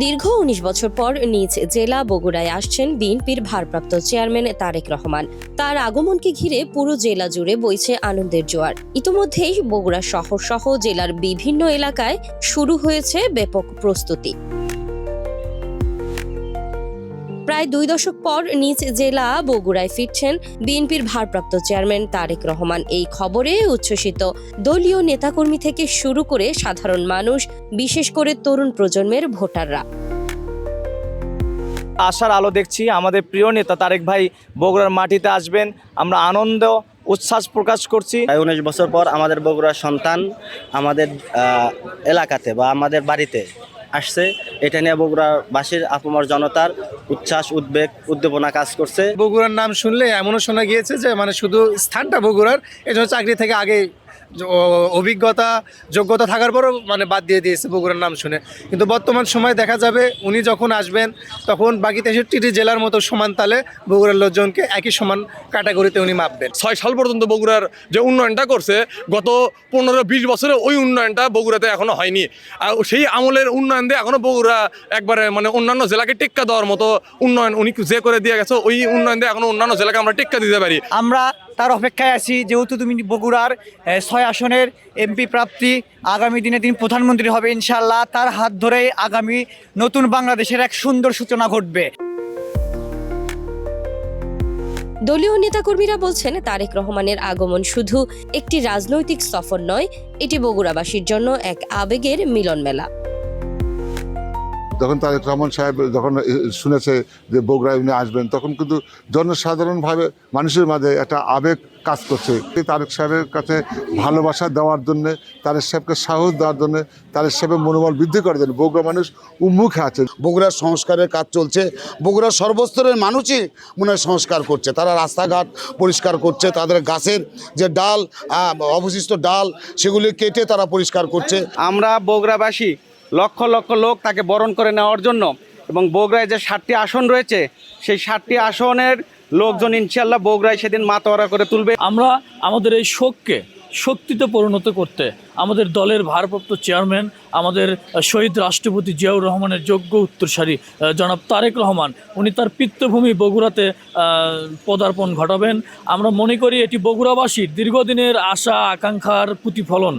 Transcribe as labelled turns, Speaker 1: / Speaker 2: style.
Speaker 1: দীর্ঘ ১৯ বছর পর নিজ জেলা বগুড়ায় আসছেন বিএনপির ভারপ্রাপ্ত চেয়ারম্যান তারেক রহমান। তার আগমনকে ঘিরে পুরো জেলা জুড়ে বইছে আনন্দের জোয়ার। ইতিমধ্যেই বগুড়া শহর সহ জেলার বিভিন্ন এলাকায় শুরু হয়েছে ব্যাপক প্রস্তুতি। প্রায় ২ দশক পর নিজ জেলা বগুড়ায় ফিরছেন বিএনপির ভারপ্রাপ্ত চেয়ারম্যান তারেক রহমান। এই খবরে উচ্ছ্বসিত দলীয় নেতাকর্মী থেকে শুরু করে সাধারণ মানুষ, বিশেষ করে তরুণ প্রজন্মের ভোটাররা।
Speaker 2: আশার আলো দেখছি আমাদের প্রিয় নেতা তারেক ভাই বগুড়ার মাটিতে আসবেন। আমরা আনন্দ উচ্ছ্বাস প্রকাশ করছি।
Speaker 3: ১৯ বছর পর আমাদের বগুড়ার সন্তান আমাদের এলাকাতে বা আমাদের বাড়িতে আসছে। এটা নিয়ে বগুড়াবাসীর আপামর জনতার উচ্ছ্বাস, উদ্বেগ, উদ্দীপনা কাজ করছে।
Speaker 4: বগুড়ার নাম শুনলে এমনও শোনা গিয়েছে যে শুধু স্থানটা বগুড়ার, এজন্য চাকরি থেকে আগে অভিজ্ঞতা যোগ্যতা থাকার পরও বাদ দিয়ে দিয়েছে বগুড়ার নাম শুনে। কিন্তু বর্তমান সময়ে দেখা যাবে উনি যখন আসবেন তখন বাকি ৬৩টি জেলার মতো সমান তালে বগুড়ার লোকজনকে একই সমান ক্যাটাগরিতে উনি মাপবেন।
Speaker 5: ৬ সাল পর্যন্ত বগুড়ার যে উন্নয়নটা করছে গত ১৫-২০ বছরে ওই উন্নয়নটা বগুড়াতে এখনো হয়নি। আর সেই আমলের উন্নয়ন দিয়ে এখনো বগুড়া একবারে অন্যান্য জেলাকে টেক্কা দেওয়ার মতো উন্নয়ন উনি যে করে দিয়ে গেছে, ওই উন্নয়ন দিয়ে এখনো অন্যান্য জেলাকে আমরা টেক্কা দিতে পারি।
Speaker 6: আমরা তার অপেক্ষায় আছি, যেহেতু তুমি বগুড়ার ৬ আসনের এমপি প্রার্থী, আগামী দিনে তিনি প্রধানমন্ত্রী হবে ইনশাআল্লাহ। তার হাত ধরে আগামী নতুন বাংলাদেশের এক সুন্দর সূচনা ঘটবে।
Speaker 1: দলীয় নেতাকর্মীরা বলছেন, তারেক রহমানের আগমন শুধু একটি রাজনৈতিক সফর নয়, এটি বগুড়াবাসীর জন্য এক আবেগের মিলন মেলা।
Speaker 7: যখন তারেক রহমান সাহেব যখন শুনেছে যে বগুড়ায় উনি আসবেন, তখন কিন্তু জনসাধারণভাবে মানুষের মাঝে একটা আবেগ কাজ করছে। তারেক সাহেবের কাছে ভালোবাসা দেওয়ার জন্যে, তারেক সাহেবকে সাহস দেওয়ার জন্যে, তারেক সাহেবের মনোবল বৃদ্ধি করার জন্য বগুড়া মানুষ উন্মুখে আছে।
Speaker 8: বগুড়ার সংস্কারের কাজ চলছে। বগুড়ার সর্বস্তরের মানুষই মনে হয় সংস্কার করছে। তারা রাস্তাঘাট পরিষ্কার করছে, তাদের গাছের যে ডাল, অবশিষ্ট ডাল, সেগুলি কেটে তারা পরিষ্কার করছে।
Speaker 2: আমরা বগুড়াবাসী লক্ষ লক্ষ লোক তাকে বরণ করে নেওয়ার জন্য, এবং বগুড়ায় যে ৭টি আসন রয়েছে সেই ৭টি আসনের লোকজন ইনশাল্লাহ বগুড়ায় সেদিন মাতোয়ারা করে তুলবে।
Speaker 9: আমরা আমাদের এই শোককে শক্তিতে পরিণত করতে আমাদের দলের ভারপ্রাপ্ত চেয়ারম্যান, আমাদের শহীদ রাষ্ট্রপতি জিয়াউর রহমানের যোগ্য উত্তরসারী জনাব তারেক রহমান, উনি তার পিতৃভূমি বগুড়াতে পদার্পণ ঘটাবেন। আমরা মনে করি এটি বগুড়াবাসীর দীর্ঘদিনের আশা আকাঙ্ক্ষার প্রতিফলন।